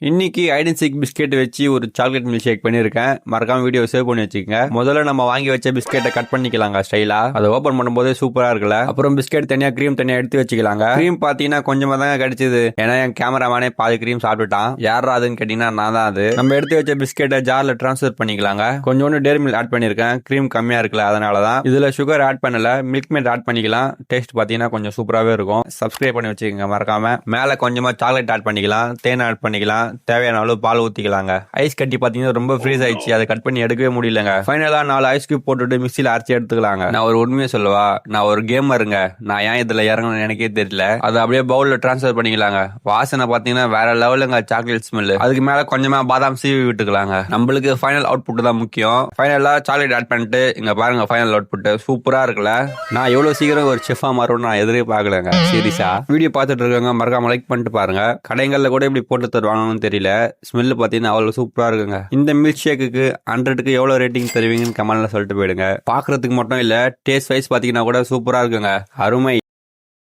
இன்னைக்கு ஐடன் seek biscuit வச்சு ஒரு சாக்லேட் மில்க் ஷேக் பண்ணியிருக்கேன். மறக்காம வீடியோ சேவ் பண்ணி வச்சுக்கோங்க. முதல்ல நம்ம வாங்கி வச்ச பிஸ்கெட்டை கட் பண்ணிக்கலாங்க ஸ்டைலா. அதை ஓபன் பண்ணும்போது சூப்பரா இருக்குல்ல. அப்புறம் பிஸ்கெட் தனியா கிரீம் தனியா எடுத்து வச்சுக்கலாங்க. கிரீம் பாத்தீங்கன்னா கொஞ்சமா தாங்க கிடைச்சது. ஏன்னா என் கேமராமேனே பாதி கிரீம் சாப்பிட்டுட்டான். யாரா அதுன்னு கேட்டீங்கன்னா நான் தான் அது. நம்ம எடுத்து வச்ச பிஸ்கெட்டை ஜார்ல டிரான்ஸ்ஃபர் பண்ணிக்கலாங்க. கொஞ்சோண்டு டேரி மில்க் ஆட் பண்ணிருக்கேன். கிரீம் கம்மியா இருக்குல்ல, அதனாலதான். இதுல சுகர் ஆட் பண்ணல, மில்க் மேட் ஆட் பண்ணிக்கலாம். டேஸ்ட் பாத்தீங்கன்னா கொஞ்சம் சூப்பராகவே இருக்கும். சப்ஸ்கிரைப் பண்ணி வச்சுக்கோங்க மறக்காம. மேல கொஞ்சமா சாக்லேட் ஆட் பண்ணிக்கலாம், தேன் ஆட் பண்ணிக்கலாம், தேவையான அளவு பால் ஊத்திக்கலாங்க. ஐஸ் கட்டி பாத்தீங்கன்னா ரொம்ப ஃப்ரீஸ் ஆயிடுச்சு, அதை கட் பண்ணி எடுக்கவே முடியலங்க. ஃபைனலா 4 ஐஸ் கியூப் போட்டுட்டு மிக்சியில அரைச்சி எடுத்துக்கலாங்க. நான் ஒரு உண்மையை சொல்லவா, நான் ஒரு கேமருங்க. நான் ஏன் இதுல இறங்கணும்னு எனக்கே தெரியல. அதை அப்படியே பவுல்ல டிரான்ஸ்ஃபர் பண்ணிக்கலாங்க. வாசனை பாத்தீங்கன்னா வேற லெவலுங்க, சாக்லேட் ஸ்மெல். அதுக்கு மேல கொஞ்சமா பாதாம் சீவி விட்டுக்கலாங்க. நம்மளுக்கு ஃபைனல் அவுட்புட் தான் முக்கியம். ஃபைனலா சாக்லேட் ஆட் பண்ணிட்டு இங்க பாருங்க, ஃபைனல் அவுட்புட் சூப்பரா இருக்குல்ல. நான் எவ்வளவு சீக்கிரம் ஒரு செஃபா மாறும் நான் எதிரே பாக்கலங்க. சீரியஸா வீடியோ பார்த்துட்டு இருக்காங்க, மறக்காம லைக் பண்ணிட்டு பாருங்க. கடைகள்ல கூட இப்படி போட்டு தருவாங்கன்னு தெரியல. ஸ்மெல் பாத்தீங்கன்னா அவ்வளவு சூப்பரா இருக்குங்க. இந்த மில்க் ஷேக்குக்கு 100க்கு எவ்வளவு ரேட்டிங் தருவீங்கன்னு கமெண்ட்ல சொல்லிட்டு போயிடுங்க. பாக்குறதுக்கு மட்டும் இல்ல, டேஸ்ட் வைஸ் பாத்தீங்கன்னா கூட சூப்பரா இருக்குங்க. அருமை.